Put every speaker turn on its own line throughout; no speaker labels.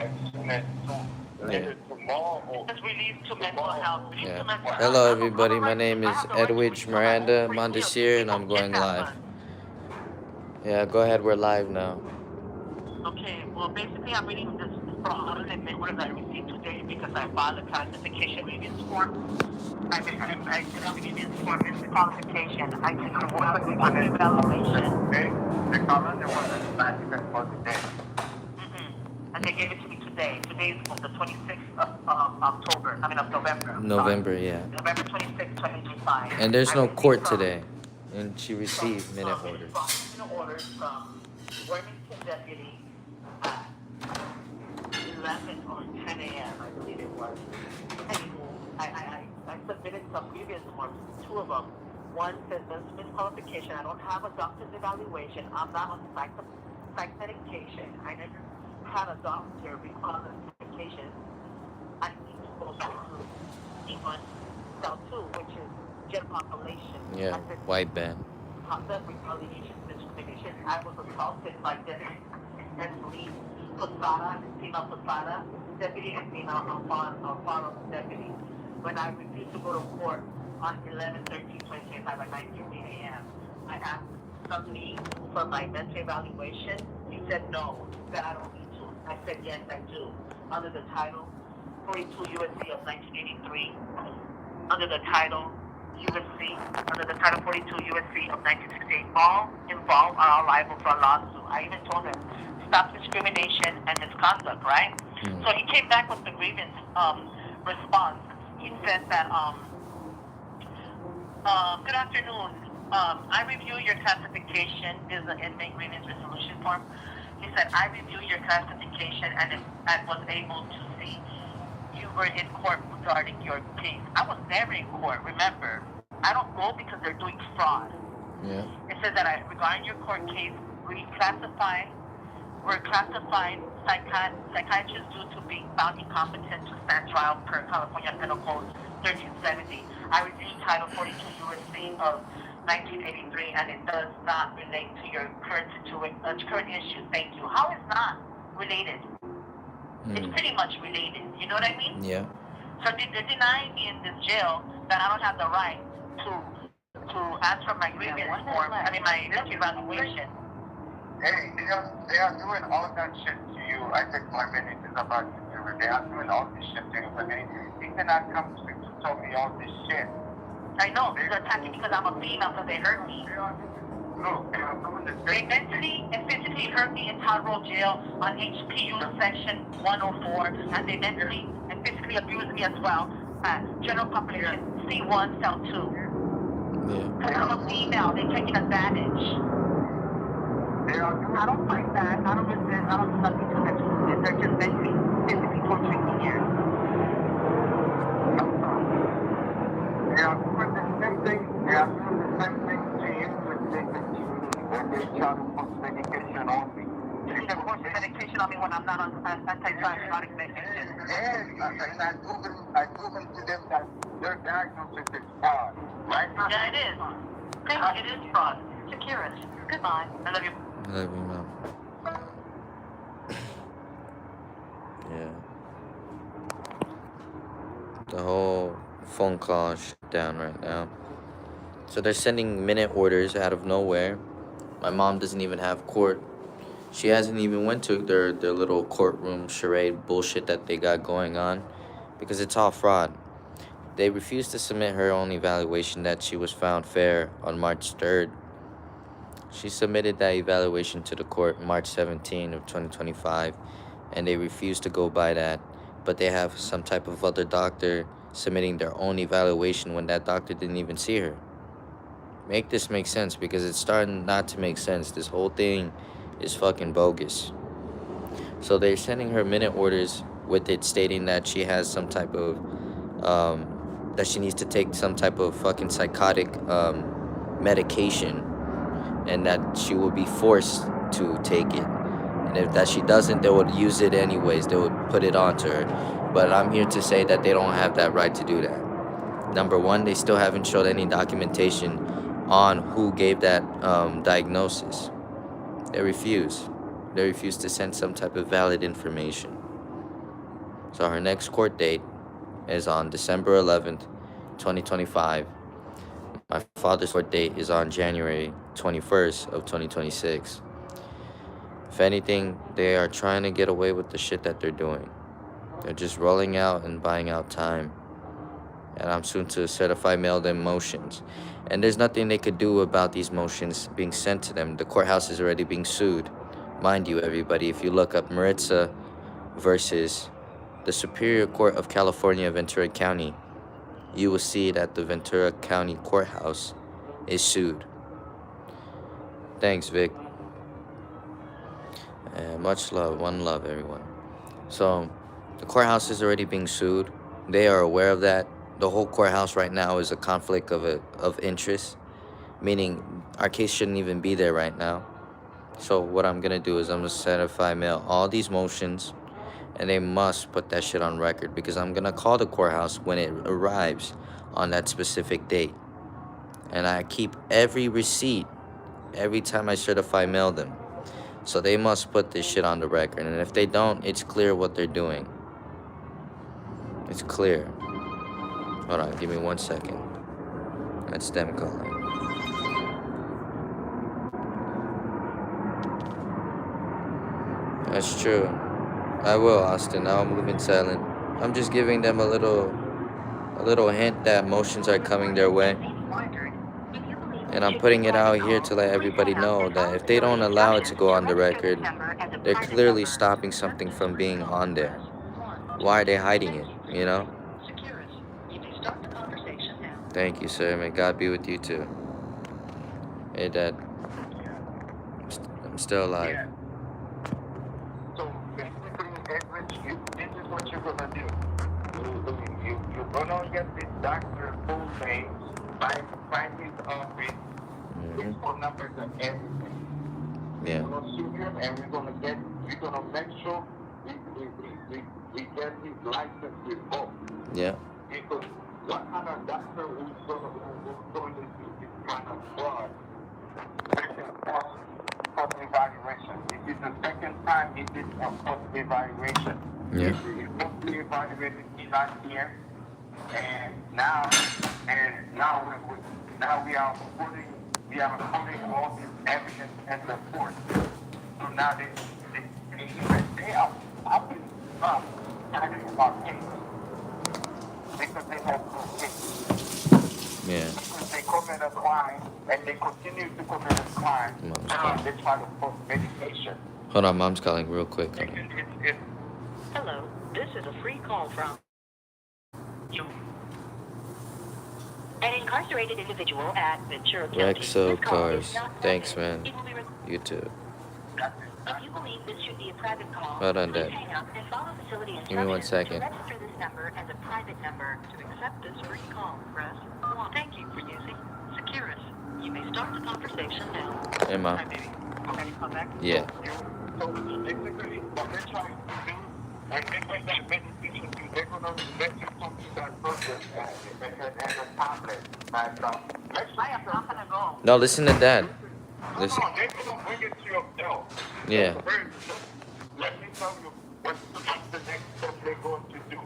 Yeah.
It's released to mental health. Released
Yeah.
to mental health.
Hello,
I have
everybody.
the
My
right to.
name
I
is
have the right to
Edwidge
reclaim my own
Miranda
free will. You
Mondesir, and
people
I'm going
kidnap
live.
us.
Yeah, go ahead. We're live now.
Okay, well, basically, I'm reading this fraud and what I received today because I filed a classification grievance form. I did a grievance for misqualification. I took a one evaluation. The calendar wasn't back for today. And they gave it to me today. Today is the 26th of October. I mean, of November. I'm sorry.
November, yeah.
November 26th, 2025.
And there's
I
no
received
court today. And she received minute orders.
orders from Worthington Deputy at 11 or 10 a.m., I believe it was. I submitted some previous forms, two of them. One says misqualification. I don't have a doctor's evaluation. I'm not on psych medication. I never had a doctor requalification. I need to go back to C1 cell 2, which is general population.
Yeah, white band.
Conduct retaliation, discrimination. I was assaulted by Deputy Lee Posada, female Posada, Deputy and female Alfaro Deputy. When I refused to go to court on 11/13/2025 at 9:15 a.m., I asked somebody for my mental evaluation. He said no, that I don't need to. I said yes, I do. Under the title 42 USC of 1983, under the title USC, under the title 42 USC of 1968, all involved are liable for a lawsuit. I even told him, stop discrimination and misconduct, right? So he came back with the grievance response. He said that, good afternoon. I review your classification. This is an inmate grievance resolution form. He said, I review your classification and was able to see you were in court regarding your case. I was never in court, remember. I don't go because they're doing fraud.
Yeah.
It says that regarding your court case, we're classified psychiatrists due to being found incompetent to stand trial per California Penal Code 1370. I reviewed Title 42 USC of 1983, and it does not relate to your current issue. Thank you. How is not related? It's pretty much related. You know what I mean?
Yeah.
So they're denying me in this jail that I don't have the right to ask for my grievance form. I mean, my evaluation. Hey, they are doing all that shit to you. I take my minutes about you. They are doing all this shit to you, but they cannot come to tell me all this shit. I know, they're attacking because I'm a female, so they hurt me. Look, they mentally and physically hurt me in Todd Road Jail on HPU section 104, and they mentally and physically abused me as well at general population C1 cell 2.
Yeah.
Because I'm a female, they're taking advantage. I don't fight back. I don't resist. I don't do nothing to them. They're just mentally, physically torturing me here. They are doing the same thing. They are doing the same thing to you when they try to put medication on me. They can put medication on me when I'm not on antipsychotic medication. Yes, and I proven to them that their diagnosis is fraud. Right? Yeah, it is. It is fraud. Secure it. Goodbye. I love you.
I love you, Mom. Yeah. The whole phone call is shut down right now. So they're sending minute orders out of nowhere. My mom doesn't even have court. She hasn't even went to their little courtroom charade bullshit that they got going on because it's all fraud. They refused to submit her own evaluation that she was found fair on March 3rd. She submitted that evaluation to the court March 17 of 2025, and they refused to go by that. But they have some type of other doctor submitting their own evaluation when that doctor didn't even see her. Make this make sense, because it's starting not to make sense. This whole thing is fucking bogus. So they're sending her minute orders with it stating that she has some type of, that she needs to take some type of fucking psychotic medication, and that she will be forced to take it. And if that she doesn't, they would use it anyways. They would put it onto her. But I'm here to say that they don't have that right to do that. Number one, they still haven't showed any documentation on who gave that diagnosis. They refuse. They refuse to send some type of valid information. So her next court date is on December 11th, 2025. My father's court date is on January 21st of 2026. If anything, they are trying to get away with the shit that they're doing. They're just rolling out and buying out time. And I'm soon to certify mail them motions. And there's nothing they could do about these motions being sent to them. The courthouse is already being sued. Mind you, everybody, if you look up Maritza versus the Superior Court of California, Ventura County, you will see that the Ventura County Courthouse is sued. Thanks, Vic. And much love, one love, everyone. So, the courthouse is already being sued. They are aware of that. The whole courthouse right now is a conflict of interest, meaning our case shouldn't even be there right now. So what I'm gonna do is I'm gonna certify mail all these motions, and they must put that shit on record because I'm gonna call the courthouse when it arrives on that specific date. And I keep every receipt every time I certify mail them. So they must put this shit on the record. And if they don't, it's clear what they're doing. It's clear. Hold on, give me 1 second. That's them calling. That's true. I will, Austin. Now I'm moving silent. I'm just giving them a little hint that motions are coming their way. And I'm putting it out here to let everybody know that if they don't allow it to go on the record, they're clearly stopping something from being on there. Why are they hiding it, you know? Thank you, sir. May God be with you, too. Hey, Dad. I'm still alive.
Yeah. So basically, Edward, this is what you're gonna do. You're gonna get this doctor full name, find his office, his phone numbers and everything.
Yeah.
We're gonna sue him, and we're gonna make sure we get his license revoked.
Yeah.
Because what kind of doctor who's going to do this kind of fraud? Second post evaluation. This is the second time he did a post evaluation.
Yeah.
He post evaluated me last year, and now we are putting all this evidence in the court. So now they are up talking about case because they have no case.
Yeah.
Because they commit a crime and they continue to commit a crime. Now they try to post medication.
Hold on, Mom's calling real quick.
Hello, this is a free call from you. An incarcerated individual at Ventura County.
Rexo Cars. Thanks, man. You too.
If you believe this should be a private call,
Well done,
please
Dad.
hang up and follow facility
Give me 1
instructions
second.
to register this number as a private number. To accept this free call, press 1. Thank you for using Securus. You may start the conversation now.
Hey, Mom.
Hi, baby. Okay, come back.
Yeah.
So basically, what they're trying to do, and they put that medication to, they're going to let you come to that person and a tablet. And
I am not going to go.
No, listen to Dad. Listen.
no, they're going to bring it to your cell.
Yeah.
Let me tell you what's the next step they're going to do.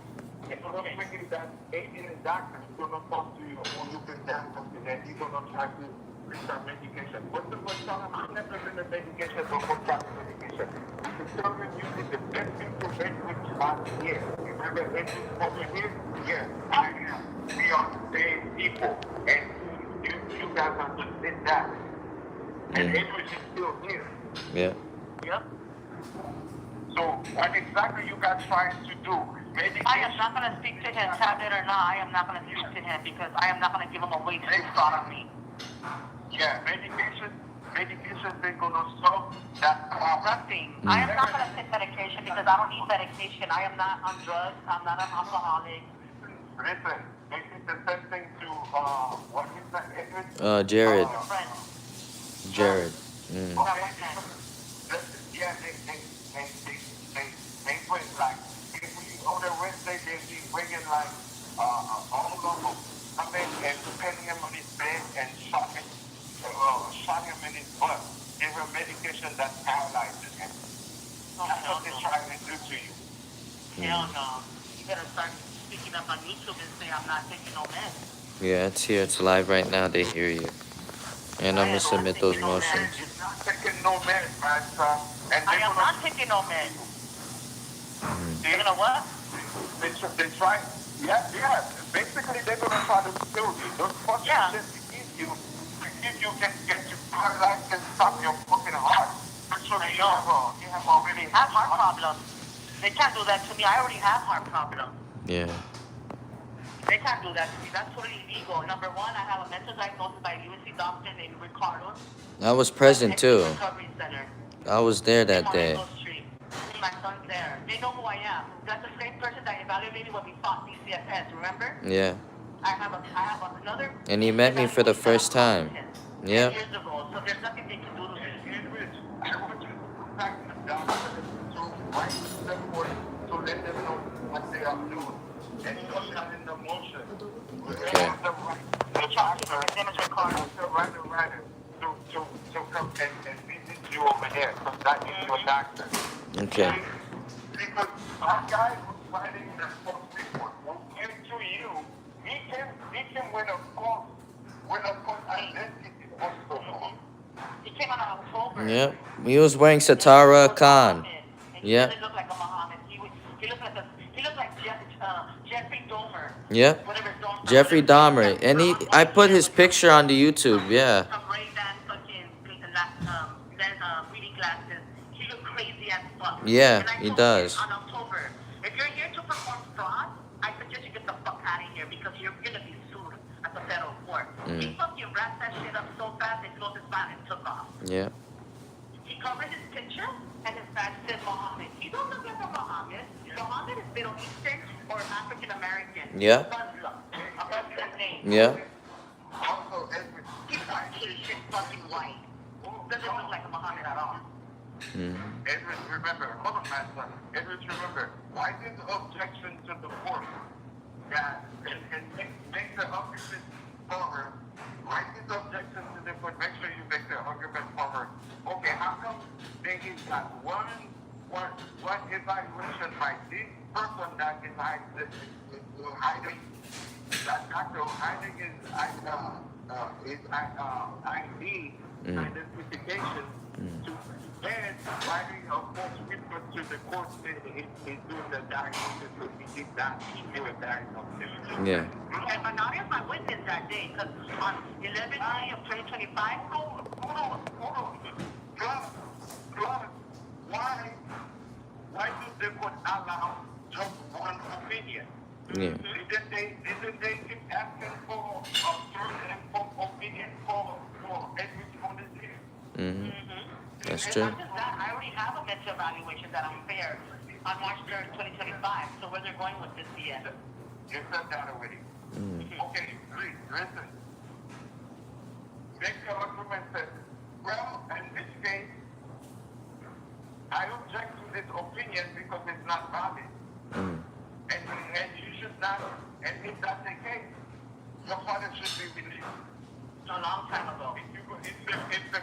They're going to bring it that alien doctor is going to talk to you or you can down something and he's going to try to prescribe medication. What's the first time? I've never been a medication or prescribe medication. The children using the best information which last year. Remember everything over here? Yes, I am. We are the same people. And you guys understand that. And Edward is still here.
Yeah.
Yep. So what exactly you guys trying to do? Medication.
I am not going to speak to him, tablet or not. I am not going to speak to him because I am not going to give him a way to fraud on me.
Yeah, medication, they're going to solve that problem.
Nothing. I am not going to take medication because I don't need medication. I am not on drugs. I'm not an alcoholic.
Listen, this is the same thing to, what is that, Edward?
Jared.
Your friend.
Jared.
Yeah, they bring like, if we on the Wednesday, they be bringing like, all of them come in and putting him on his bed and shot him in his butt. Give him medication that paralyzes him. That's what they're trying to do to you.
Hell no. You better start speaking up on YouTube and say I'm not taking no meds.
Yeah, it's here. It's live right now. They hear you. And I'm
I
gonna
am not
submit those
taking no
motions.
meds.
You're not taking no meds, Maritza. And
I
they're
am
gonna
not taking no meds.
Mm.
You're gonna what?
they try. Yeah. Basically, they're gonna try to kill you. Those fucking
Yeah.
shit to give you get you paralyzed and stop your fucking heart. Actually, you have already
I have heart problems. They can't do that to me. I already have heart problems.
Yeah.
They can't do that to me. That's totally illegal. Number one, I have a mental diagnosis by a UNC doctor named Ricardo.
I was present too.
Recovery Center.
I was there that day.
Moreno Street. My son's there. They know who I am. That's the same person that evaluated when we fought DCFS, remember?
Yeah.
I have another.
And he met me for the first time. Yeah.
10 years ago, so there's nothing they can do to me.
I want you to contact the doctor to write to them to let them know what they are doing. And you're not in the motion.
Okay.
The doctor,
His name is Ricardo.
the writer, to come and visit you over there. Because that is your doctor.
Okay.
Because our guy who's writing the false report will give to you. He can win a false identity also.
He came out in October.
Yep. He was wearing Satara Khan.
And
Yep.
He looked like a Muhammad. He looked like Jeffrey Dahmer.
Yep.
Whatever Dahmer.
Jeffrey Dahmer. And I put his picture on the YouTube. Yeah.
Some Ray-Ban fucking reading glasses. He looked crazy as fuck.
Yeah,
And I
he
told
does.
him on October, if you're here to perform fraud, I suggest you get the fuck out of here because you're gonna be sued at the federal court. He fucking wrapped that shit up so fast they closed his file and took off.
Yeah.
He covered his picture and his badge said Mohammed. He don't look like a Mohammed. Mohammed is Middle Eastern or African American.
Yeah.
Muslim. A Muslim name.
Yeah.
Also, every
He's not Asian fucking white. Doesn't look like a Mohammed at all.
Mm.
Edward, remember, hold on, Master. Edward, remember, why did the objection to the court that and make the argument for her? Why did the objection to the court? Make sure you make the argument for her. Okay, how come they got one evaluation by this person that is hiding? That doctor hiding his ID identification to and writing a false report to the court saying he's doing the diagnosis, but he did not do a diagnosis.
Yeah.
And Manari is my witness that day because on 11 May of 2025,
Hold on. Plus, why do they could allow just one opinion?
Yeah.
Didn't they keep asking for a third and fourth opinion for every community?
Mm-hmm. That's
and
true.
not just that, I already have a mental evaluation that I'm fair on March 3rd, 2025. So where they're going with this BS?
You said that already.
Mm.
Okay, please, listen. Make the argument that, well, in this case, I object to this opinion because it's not valid.
Mm.
And you should not, and if that's the case, your father should be released.
A long time ago.
If the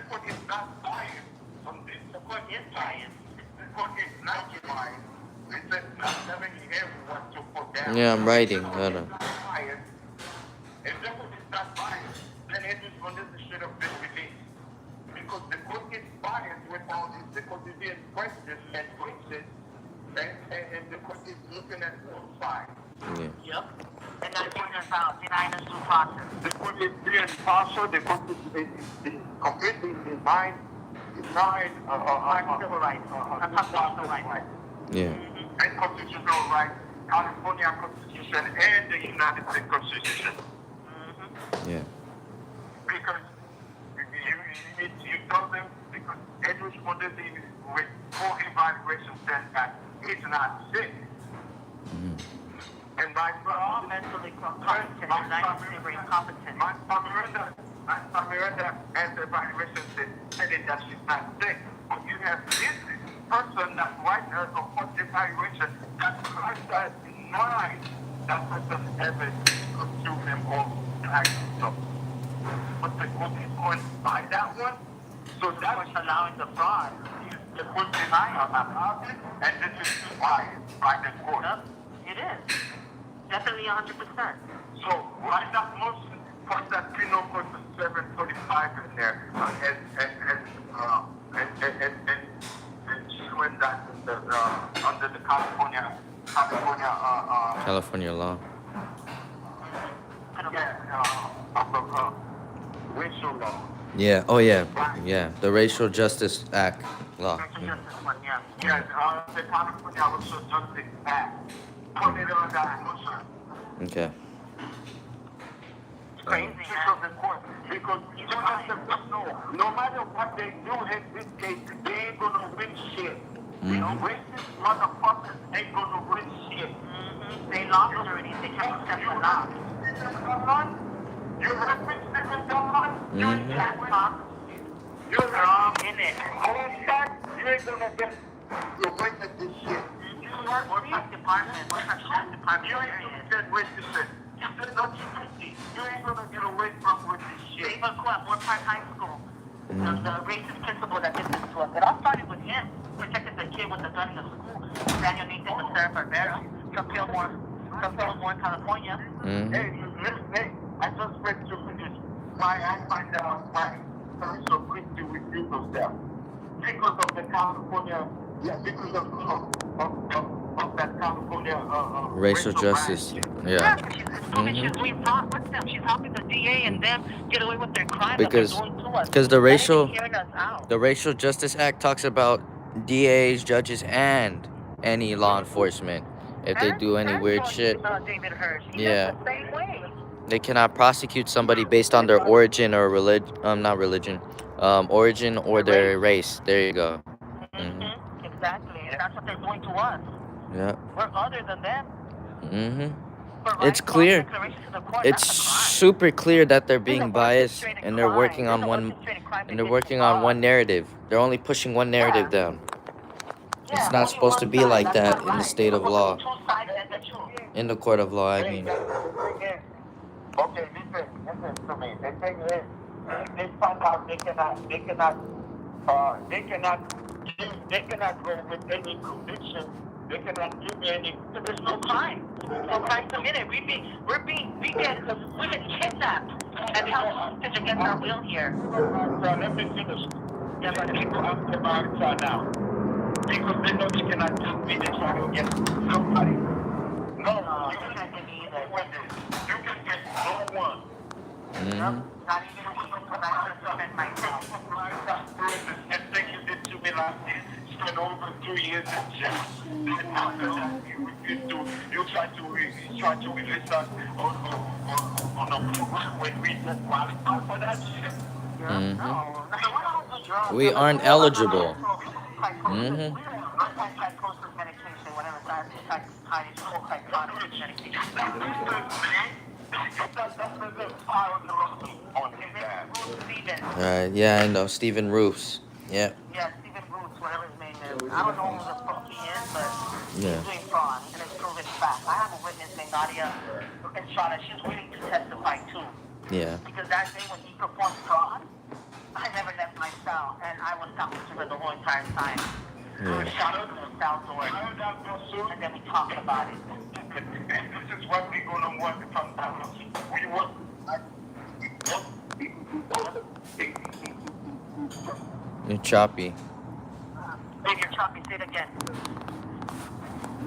court is not biased on this,
The court is biased.
the court is not biased. It's not telling him what to put down.
Yeah, I'm writing.
If the
Hold
court
on.
is not biased, if the court is not biased, then Edward Mendoza should have been released. Because the court is biased with all this. The court is being questioned and questioned, and the court is looking at both sides.
Yeah.
Yep. And that's when they're found, denying us due process.
The court is being partial. The court is completely denying
Civil rights. Constitutional rights.
Yeah.
and constitutional rights, California Constitution and the United States Constitution.
Yeah.
Because you told them, because Edward Mendoza with full evaluation said that he's not sick.
Mm.
And my
We're all mentally competent and 90% incompetent.
my Miranda as the evaluation said that she's not sick. But you have this person that writes a false evaluation that tries to deny that person ever through him or action. So, but the court is going by that one. So that's
allowing the fraud.
the court denying about it, and this is biased. by the court.
Yep, it is. Definitely 100%.
So why that motion for that penal code to 745 in there and showing that under the California
California law.
racial law.
Yeah. Oh yeah. Yeah. The Racial Justice Act law.
Racial justice one, yeah.
Yes, the California Racial Justice Act. Put it on that motion.
Okay.
Crazy,
Because the court, because you don't have to know. No matter what they do in this case, they ain't gonna win shit. You know, racist motherfuckers ain't gonna win shit.
They lost already. They can't accept the law.
You heard me, Stephen Dunlop? You ain't that one. You're
Wrong in it.
all that, you ain't gonna get your witness this shit.
What department? What sheriff department?
You ain't gonna get witness it. You said no, you ain't gonna get away from with this shit.
David Quack, Moore Park High School. The racist principal that did this to us. It all started with him. Protected the kid with the gun in the school. Daniel Nathan and Sarah Barbera from Fillmore, California.
Hey, listen, hey, I just went to this. Why I find out why I'm so quick to refute themselves. Because of the California, because of that California
Racial justice. Yeah.
She's proving she's doing fraud with them. She's helping the DA and them get away with their crimes
Because
that they're doing to us.
the racial
Hearing us out.
the Racial Justice Act talks about DAs, judges, and any law enforcement. If they do any weird shit,
David Hirsch. He
Yeah.
does the same way.
they cannot prosecute somebody based on their origin or not religion, origin or their race. There you go.
Exactly. And that's what they're doing to us.
Yeah.
We're other than them. For
It's
writing
clear.
false declarations to the court,
It's
that's a crime.
super clear that they're
This is
being
a
biased
orchestrated
and they're
crime.
working
This
on
is a
one
orchestrated crime
and they're
against
working
the
on
law.
one narrative. They're only pushing one narrative down.
Yeah,
It's not
only
supposed to
one
be
side.
like
That's
that
not
in the
right.
state of
It's
law.
two sides and the truth.
In the court of law, I
Hey,
mean.
the thing is, okay, listen to me. The thing is, they found out they cannot go with any conviction. They cannot give me any.
So there's no crime. No crime committed. We've been kidnapped and held hostage against our will here.
So let me finish.
Yeah,
These
but
people after Maritza now. Because they know they cannot give me, they try to get somebody. No, you can't get me either. You can get no one.
not even when I first met myself.
And thing you did to me last year, spent over 2 years in jail. Then after that, you try to release us on a program when we don't qualify for that shit.
We aren't eligible.
Psychosis medication, whatever that is, psychotic medication.
Yeah, I know. Stephen Roofs. Yeah.
Yeah, Stephen Boots, whatever his name is. I don't know who the fuck he is, but
Yeah.
he's doing fraud, and it's proven fact. I have a witness named Nadia Estrada. She's willing to testify too.
Yeah.
Because that day when he performed fraud, I never left my cell, and I was talking to her the whole entire time. We were shouting to the cell door, and then we talked about it.
This is what we're going to want from now. We want.
You're choppy.
Hey, you're choppy. Say it again.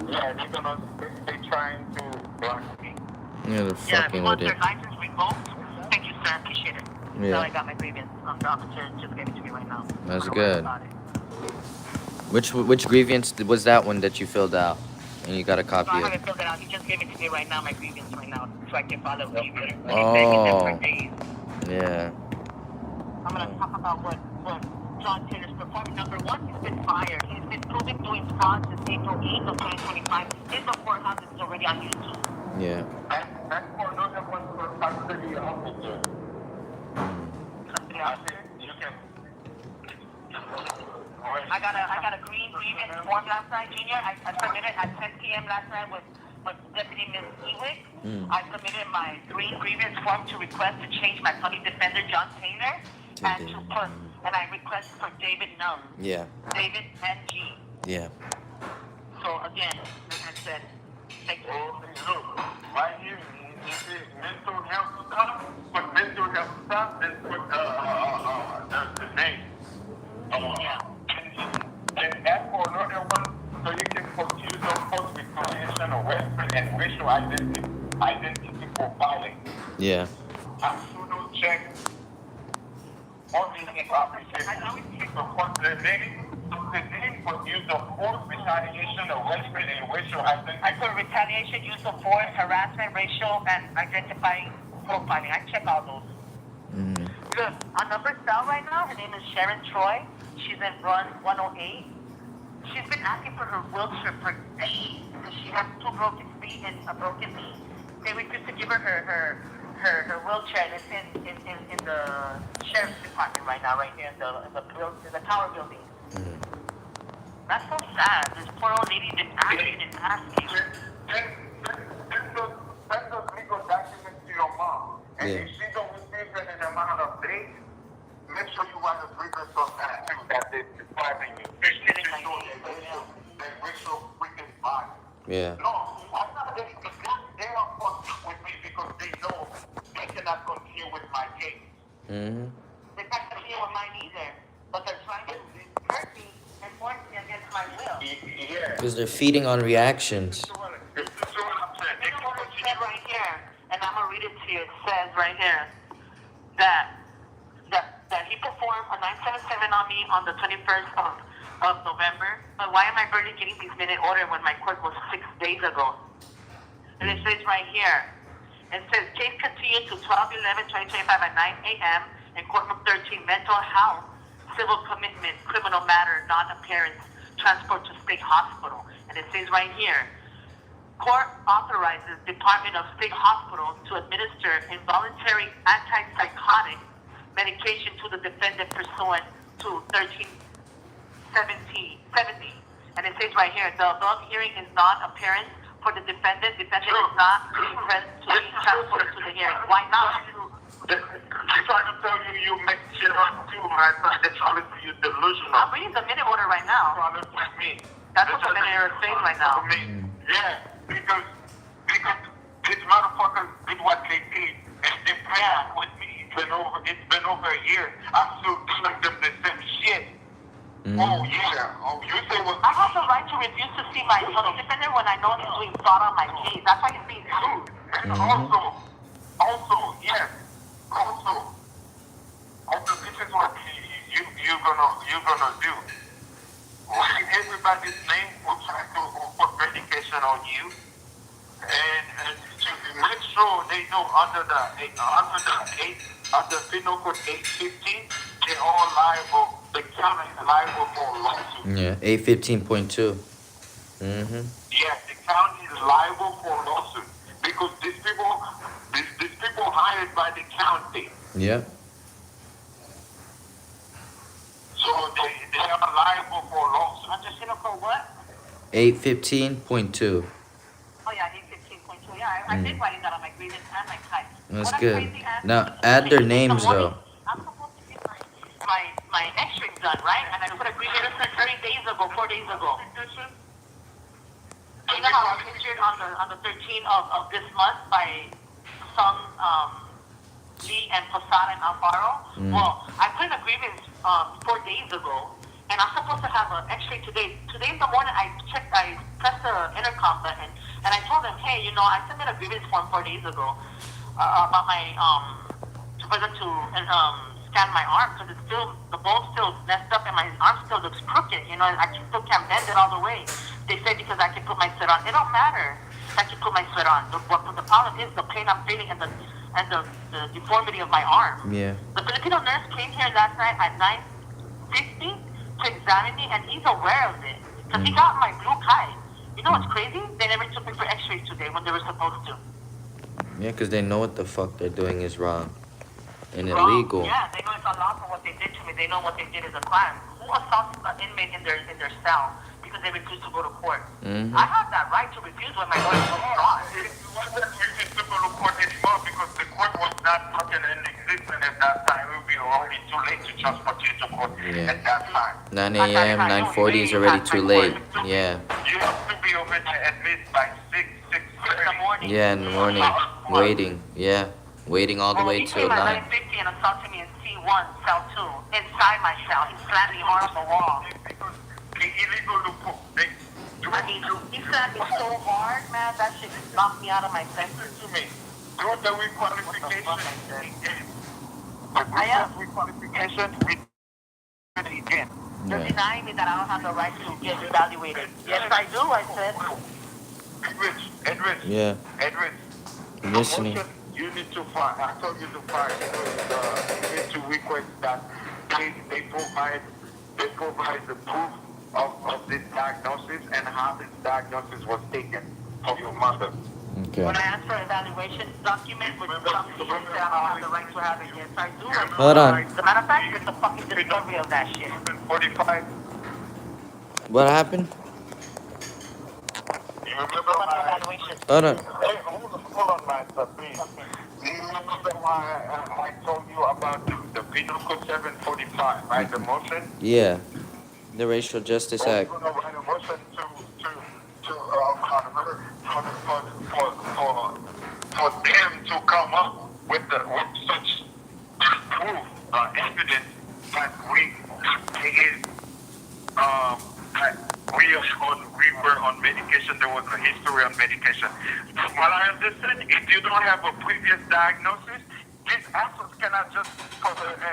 Yeah, they're trying to block me.
You're the
Yeah, if
fucking
you want
idiot.
their license revoked, thank you, sir. Appreciate it.
Yeah.
Now I got my grievance. The officer just gave it to me right now.
That's
Don't worry
good.
about it.
Which grievance was that one that you filled out? And you got a
So
copy
I
of
haven't filled it out. He just gave it to me right now, my grievance right now, so I can file a grievance.
Oh.
For days.
Yeah.
I'm going to talk about what John Taylor's performing. Number one, he's been fired. He's been proven doing fraud since April 8th of 2025. His report house is already on YouTube.
Yeah.
And for another one for custody officer.
Custody officer.
You can.
I got a green grievance form last night, Junior. I submitted at 10 p.m. last night with Deputy Ms. Ewick. I submitted my green grievance form to request to change my public defender, John Taylor, and I request for David Nunn.
Yeah.
David N.G.
Yeah.
So again, said. Thank you.
Oh, look, right here, it says mental health stuff, but mental health stuff, then put the name. And ask for another one so you can put use of force retaliation or weapon and racial identity profiling.
Yeah.
A pseudo check only if appreciated. The name for use of force, retaliation, arrestment, and racial identity.
I put retaliation, use of force, harassment, racial, and identifying profiling. I check all those.
Mm-hmm.
Look, our number cell right now, her name is Sharon Troy. She's in run 108. She's been asking for her wheelchair for days because she has 2 broken feet and a broken knee. They refused to give her her wheelchair, and it's in the sheriff's department right now, right here in the tower building.
Mm-hmm.
That's so sad. This poor old lady been asking and asking.
Send those legal documents to your mom. And
Yeah.
if she don't receive it in an amount of days, make sure you write a grievance on that too, that they're depriving you. They're racial freaking body.
Yeah.
No, I'm not getting they are fucking with me because they know they cannot continue with my case.
Mm-hmm.
They can't continue with mine either. But they're trying to hurt me and force me against my will.
Yeah.
Because they're feeding on reactions.
This is what I'm saying.
This is what it said right here, and I'm gonna read it to you. It says right here that he performed a 977 on me on the 21st of November. But why am I barely getting these minute order when my court was 6 days ago? And it says right here, it says case continued to 12/11/2025 at 9 a.m. in courtroom 13, mental health, civil commitment, criminal matter, non-appearance, transport to state hospital. And it says right here, court authorizes Department of State Hospital to administer involuntary antipsychotic medication to the defendant pursuant to 1370. And it says right here, the above hearing is non-appearance for the defendant. Defendant is not being present to be transported to the hearing. Why not?
They're trying to tell you you make shit up too, man. They're trying to tell you delusional.
I'm reading the minute order right now.
Trying to tell me.
That's what the minute order says right now.
Yeah, because these motherfuckers did what they did, and they planned with me. It's been over a year. I'm still telling them the same shit. Oh yeah. Oh, you say what?
I have the right to refuse to see my fellow defendant when I know he's doing fraud on my case. That's why he's being sued.
And also, yes, also, this is what you're gonna do. Write everybody's name or try to put medication on you, and to make sure they know under penal code 815, they're all liable. The county is liable for a lawsuit.
Yeah. 815.2. Mm-hmm.
Yeah, the county is liable for a lawsuit because these people hired by the county.
Yeah.
So they are liable for a lawsuit.
Under penal code what?
815.2.
Oh yeah, 815.2. Yeah, I did write that on my grievance and my type.
That's
What I'm
good.
crazy as
Now,
is
add their
in the
names,
morning,
though.
I'm supposed to get my x-rays done, right? And I put a grievance 3 days ago, 4 days ago. You know how I was injured on the 13th of this month by some Lee and Posada and Alvaro? Well, I put in a grievance 4 days ago, and I'm supposed to have an x-ray today. Today in the morning, I pressed the intercom button, and I told them, hey, I submitted a grievance form 4 days ago about my, for them to scan my arm, because the bone's still messed up, and my arm still looks crooked, I still can't bend it all the way. They said because I can put my sweat on. It don't matter if I can put my sweat on. The problem is the pain I'm feeling and the deformity of my arm.
Yeah.
The Filipino nurse came here last night at 9:50 to examine me, and he's aware of it. Because he got my blue kite. You know what's crazy? They never took me for x-rays today when they were supposed to.
Yeah, because they know what the fuck they're doing is wrong and
Wrong.
illegal.
Yeah, they know it's unlawful what they did to me. They know what they did is a crime. Who assaults an inmate in their cell because they refuse to go to court?
Mhm.
I have that right to refuse when my lawyer was fraud.
It wasn't really to go to court anymore because the court was not fucking ending assistant at that time. It would be already too late to transport you to court
Yeah.
at that time.
9 a.m., 9:40 is already too late. Yeah.
You have to be over there at least by 6 in the morning.
Yeah, in the morning. Waiting. Yeah. Waiting all the way
He
till
came at
9.
9:50 and assaulted me in C1, cell 2, inside my cell. He slammed me hard on the wall.
Because they illegal loophole.
I mean, he slammed me so hard, man, that shit knocked me out of my senses.
Listen to me. Do the requalification again.
I am.
Requalification, we do it again.
You're
Yeah.
denying me that I don't have the right to get evaluated. Yes, I do, I said.
Edwin,
Yeah.
Edwin.
I'm listening.
You need to file. I told you to file. You need to request that they provide the proof of this diagnosis and how this diagnosis was taken for your mother.
Okay.
When I asked for evaluation document, which some people say I don't have the right to have it, yes, I do.
Hold on.
As a matter of fact, it's the fucking discovery of that shit.
45.
What happened?
You remember
What's the
my...
evaluation?
Hold on.
Hey, hold on, Master, please. Do you remember why I told you about the Penal Code 745, right? The motion?
Yeah. The Racial Justice
We're
Act.
going to write a motion for them to come up with such proof, evidence that we were on medication. There was a history on medication. What I understand, if you don't have a previous diagnosis, these assholes cannot just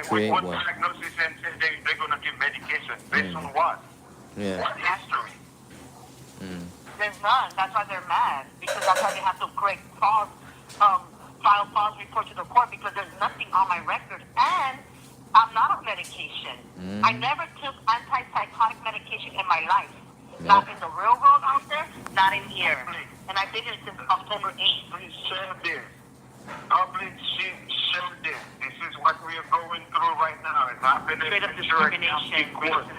Create
with one
one.
diagnosis and say they're going to give medication based on what?
Yeah.
What history?
There's none. That's why they're mad. Because that's why they have to create file false report to the court because there's nothing on my record. And I'm not on medication. I never took antipsychotic medication in my life. Not in the real world out there, not in here. And I've been here since October 8th.
Please share this. Public share this. This is what we are going through right now. It's happening
Straight up
in Ventura
discrimination,
County Court.
race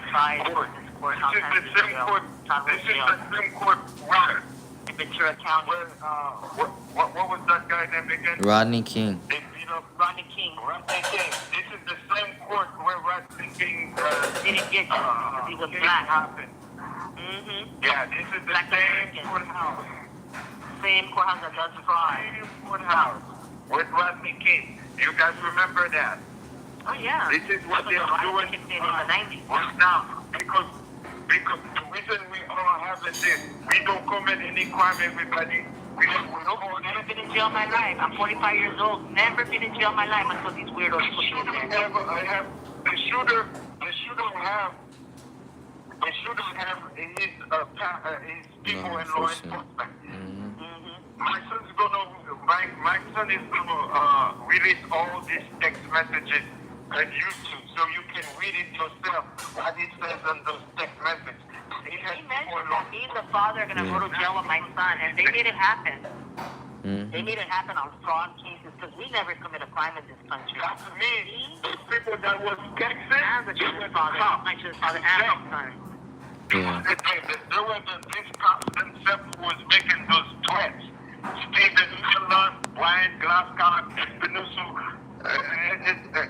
and courthouse
This
has
is
to
the same
jail.
court. This is the same court where
Ventura County.
what was that guy name again?
Rodney King.
They beat up
Rodney King
Rodney King. This is the same court where Rodney King
didn't get you because he was black.
happened.
Mm-hmm.
Yeah, this is the
Black
same
American.
courthouse.
Same courthouse that does fraud.
Same courthouse with Rodney King. You guys remember that?
Oh, yeah.
This is what they're doing
in the 90s.
right now. Because the reason we all have this, we don't commit any crime, everybody. We don't
Never been in jail in my life. I'm 45 years old. Never been in jail in my life until these weirdos put me in there.
the shooter have his people in law enforcement. My son is gonna release all these text messages on YouTube so you can read it yourself what it says on those text messages. He has
He
people in
mentioned
law
that me and the father are going to go to jail with my son, and they made it happen.
Mm.
They made it happen on fraud cases because we never commit a crime in this country.
That's me. Those people that was Texas,
As a children's father, my children's father and my son.
Yeah.
There were these cops themselves who was making those threats. Stephen Miller, Brian Glasgow,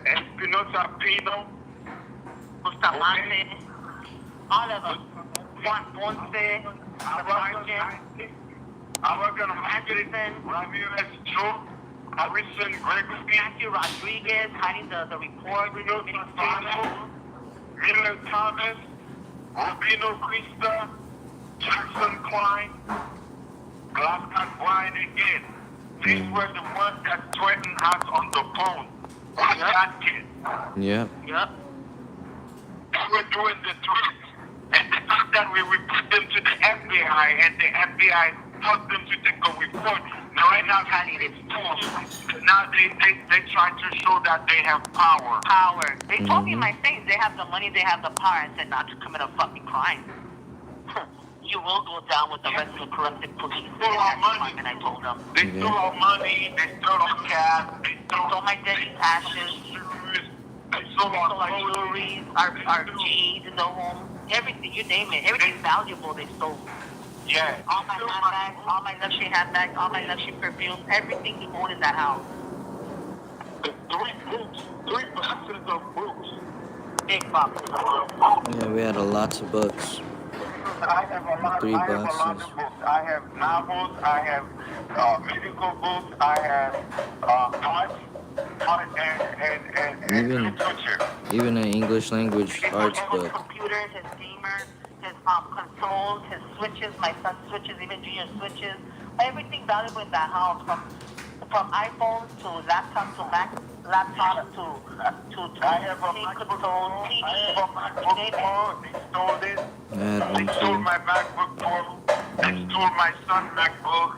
Espinosa Pino,
Bustamante, all of them. Juan Ponce, the sergeant,
Aragon Anderson, Ramirez Joe, Harrison Gregory,
Matthew Rodriguez hiding the report.
Miller Thomas, Rubino Krista, Jackson Klein, Glasgow Brian again. These were the ones that threatened us on the phone. Watch that kid.
Yeah.
Yep.
They were doing the threats. And the fact that we report them to the FBI and the FBI forced them to take a report. Now right now, Connie, it's false. Now they try to show that they have power.
Power. They told me in my face they have the money, they have the power. I said not to commit a fucking crime. You will go down with the rest of the corrupted police.
Stole our money.
And I told them.
They stole our money. They stole our cash. They
Stole my daddy's ashes.
shoes. They
They
stole
stole our
our
jewelry, our G's in the home. Everything, you name it. Everything valuable they stole.
Yeah.
All my handbags, all my luxury handbags, all my luxury perfumes, everything he owned in that house.
The three boxes of books.
Big boxes of books.
Yeah, we had lots of books.
I have a lot.
3
I have a lot
boxes.
of books. I have novels. I have medical books. I have art and
Even
literature.
even an English language arts
His
book.
computers, his gamers, his consoles, his switches, my son's switches, even Junior's switches. Everything valuable in that house, from iPhones to laptops to Mac laptops to
I have a
game
MacBook
consoles,
Pro.
TV,
I have a MacBook Pro. They stole it.
I had
They
one
stole
too.
my MacBook Pro. They stole my son's MacBook.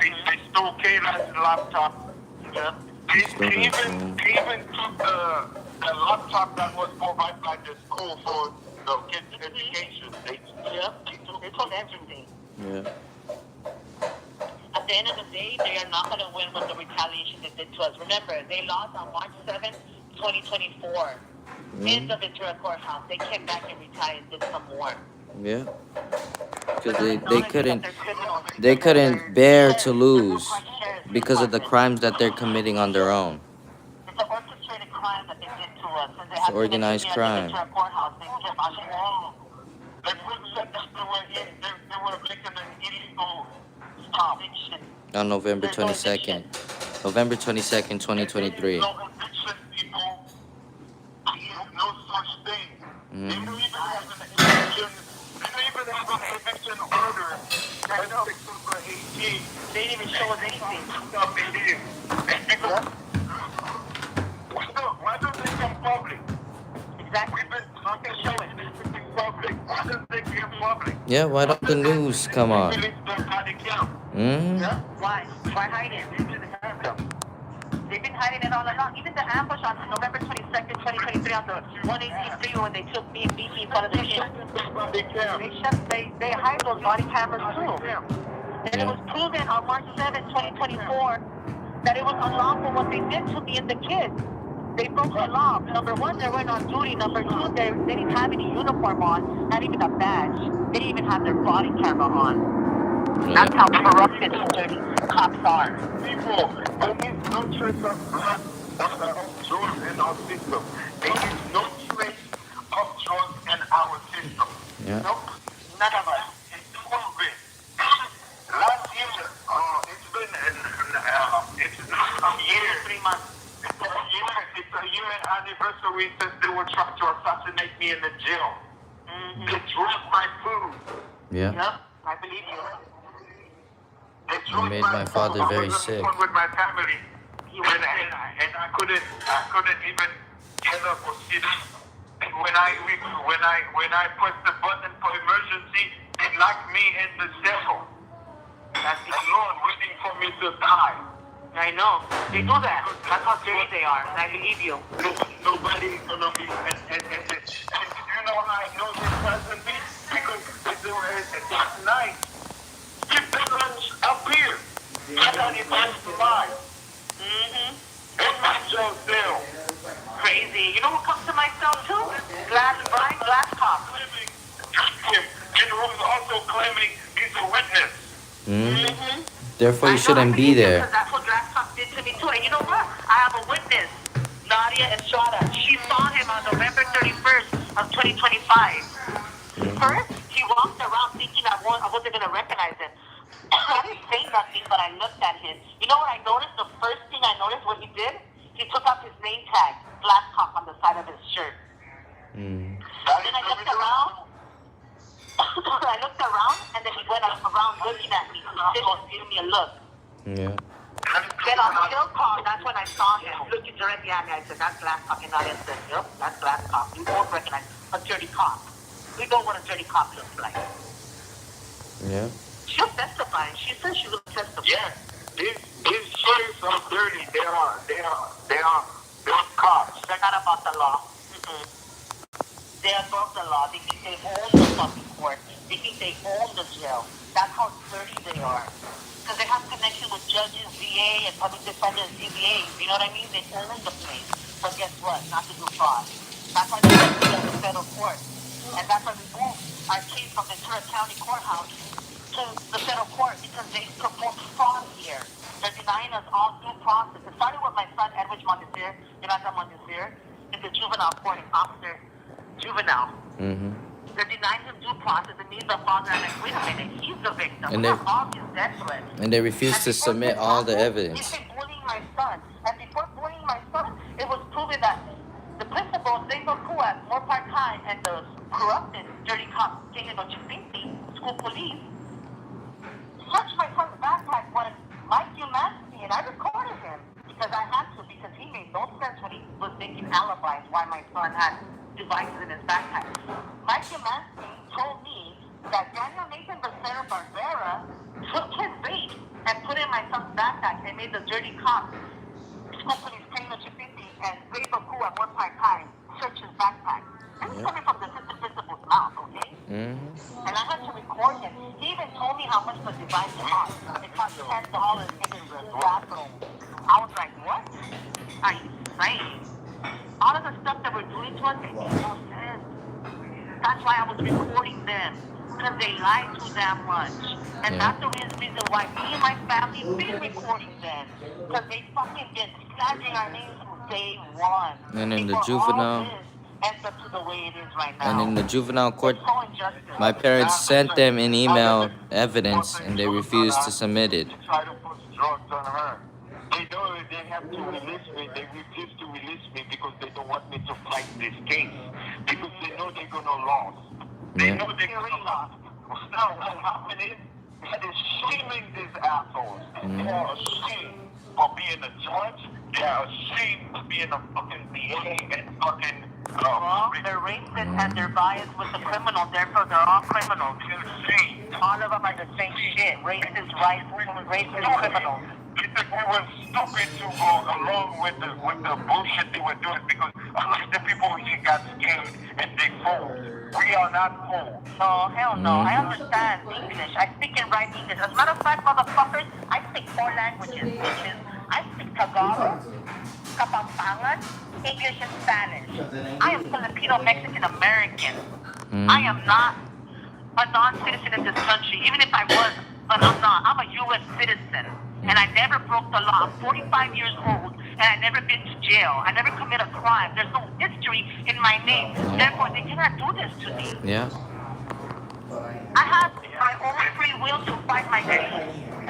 They stole Kayla's laptop.
Yep.
Stole
They
that phone.
even took the laptop that was provided by the school for the kids' education.
Yep. They took everything.
Yeah.
At the end of the day, they are not going to win with the retaliation they did to us. Remember, they lost on March 7th, 2024. In the Ventura courthouse. They came back and retaliated and did some more.
Yeah. Because they couldn't bear to lose because of the crimes that they're committing on their own.
It's an orchestrated crime that they did to us. And they
It's
had
organized
to at the
crime.
Ventura courthouse. They kept on saying,
They said that they were making an illegal stop.
eviction.
On November 22nd. November 22nd, 2023.
No eviction, people. No such thing. They don't even have an eviction. They don't even have an eviction order. That's October 18th.
They didn't even show us anything.
Stop it here. Why don't they come public?
Exactly.
We've been talking public. Why don't they come public?
Yeah, why don't the news come on?
Release their body count.
Mm-hmm.
Yeah?
Why? Why hide it? They've been hiding it all along. Even the ambush on November 22nd, 2023 on the 180 freeway when they took me and beat me in front of the kids. They hide those body cameras too. And it was proven on March 7th, 2024 that it was unlawful what they did to me and the kids. They broke the law. Number one, they weren't on duty. Number two, they didn't have any uniform on, not even a badge. They didn't even have their body camera on. That's how corrupted and dirty cops are.
People, there is no trace of blood of drugs in our system. There is no trace of drugs in our system.
Yeah.
Nope. None of us. It's proven. Last year, it's not a year.
3 months.
It's a year anniversary since they were trying to assassinate me in the jail. They drugged my food.
Yeah.
Yep, I believe you.
It made my father very sick.
With my family, and I couldn't even get up or sit up. And when I pressed the button for emergency, it locked me in the cell. That's alone, waiting for me to die.
I know. They do that. That's how dirty they are. And I believe you.
Nobody's gonna be. And you know how I know this presently? Because last night, people up here. I got it alive. In my jail cell.
Crazy. You know who comes to my cell too? Brian Glasscock.
And who's also claiming he's a witness.
Mm-hmm. Therefore, you shouldn't be there.
Because that's what Glasscock did to me too. And you know what? I have a witness, Nadia Estrada. She saw him on November 31st of 2025. First, he walked around thinking I wasn't going to recognize him. I didn't say nothing, but I looked at him. You know what I noticed? The first thing I noticed what he did? He took off his name tag, Glasscock, on the side of his shirt.
Mm.
Then I looked around. I looked around, and then he went around looking at me, giving me a look.
Yeah.
Then on the hill call, that's when I saw him looking directly at me. I said, that's Glasscock. And I said, yep, that's Glasscock. We both recognize a dirty cop. We know what a dirty cop looks like.
Yeah.
She'll testify. She says she will testify.
Yeah, these sheriffs are dirty. They are cops.
They're not about the law. They're above the law. They think they own the fucking court. They think they own the jail. That's how dirty they are. Because they have connection with judges, VA, and public defenders, CBAs. You know what I mean? They own the place. But guess what? Not to do fraud. That's why they have to be at the federal court. And that's why we moved our case from Ventura County Courthouse to the federal court because they perform fraud here. They're denying us all due process. It's started with my son, Edwidge Montesir, Miranda Montesir, in the juvenile court, officer juvenile.
Mm-hmm.
They're denying him due process. It means the father, I'm like, wait a minute, he's the victim.
And
We have all his death threats.
And they refused to submit all the evidence.
He's been bullying my son. And before bullying my son, it was proven that the principal, Zayto Kuat, Moorpark High, and the corrupted, dirty cop, King and Ochipinti, school police, searched my son's backpack when Mike asked me, and I recorded him because I had to, because he made no sense when he was making alibis why my son had devices in his backpack. Mike Yamansky told me that Daniel Nathan Becerra Barbera took his bait and put it in my son's backpack and made the dirty cop, school police, Taylor Chipinti, and Ray Baku at one point time search his backpack. This is coming from the assistant principal's mouth, okay?
Mm-hmm.
And I had to record him. He even told me how much the device cost. It cost $10 in his bathroom. I was like, what? Are you insane? All of the stuff that we're doing to us, it makes no sense. That's why I was recording them, because they lied too damn much. And that's the reason why me and my family been recording them, because they fucking been slandering our names from day one.
And in the
Before
juvenile,
all this ends up to the way it is right now.
and in the juvenile court,
It's so injustice.
my parents sent them an email evidence, and they refused to submit it.
Try to put drugs on her. They know they have to release me. They refuse to release me because they don't want me to fight this case. Because they know they're gonna lose. They know they're gonna lose. Now what happened is that is shaming these assholes. They are ashamed of being a judge. They are ashamed of being a fucking DA and fucking
Well, they're racist and they're biased with the criminal, therefore they're all criminals. All of them are the same shit. Racist, racist criminals.
You think we were stupid to go along with the bullshit they were doing because a lot of the people here got scared and they fooled. We are not fooled.
No, hell no. I understand English. I speak and write English. As a matter of fact, motherfuckers, I speak 4 languages, bitches. I speak Tagalog, Kapampangan, English, and Spanish. I am Filipino, Mexican, American. I am not a non-citizen in this country, even if I was, but I'm not. I'm a U.S. citizen. And I never broke the law. I'm 45 years old, and I've never been to jail. I never commit a crime. There's no history in my name. Therefore, they cannot do this to me.
Yeah.
I have my own free will to fight my case.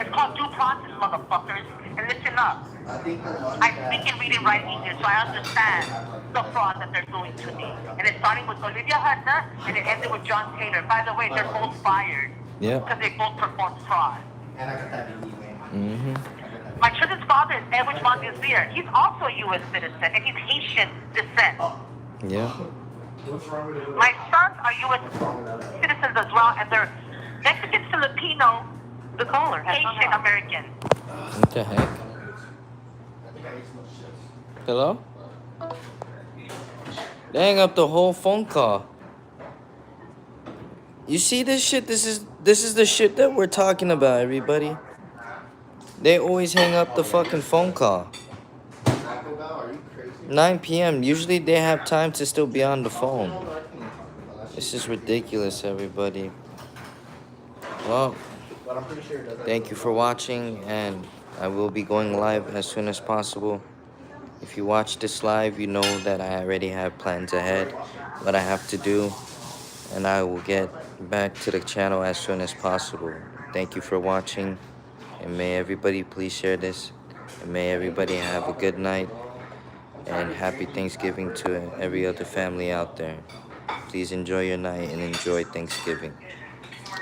It's called due process, motherfuckers. And listen up. I speak and read and write English, so I understand the fraud that they're doing to me. And it's starting with Olivia Hudna, and it ended with John Taylor. By the way, they're both fired.
Yeah.
Because they both performed fraud.
Mm-hmm.
My children's father is Edwidge Montesir. He's also a U.S. citizen, and he's Haitian descent.
Yeah.
My sons are U.S. citizens as well, and they're Mexican, Filipino, Haitian American.
What the heck? Hello? They hang up the whole phone call. You see this shit? This is the shit that we're talking about, everybody. They always hang up the fucking phone call. 9 p.m. Usually they have time to still be on the phone. This is ridiculous, everybody. Well, thank you for watching, and I will be going live as soon as possible. If you watch this live, you know that I already have plans ahead, what I have to do, and I will get back to the channel as soon as possible. Thank you for watching, and may everybody please share this, and may everybody have a good night, and happy Thanksgiving to every other family out there. Please enjoy your night and enjoy Thanksgiving.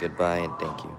Goodbye and thank you.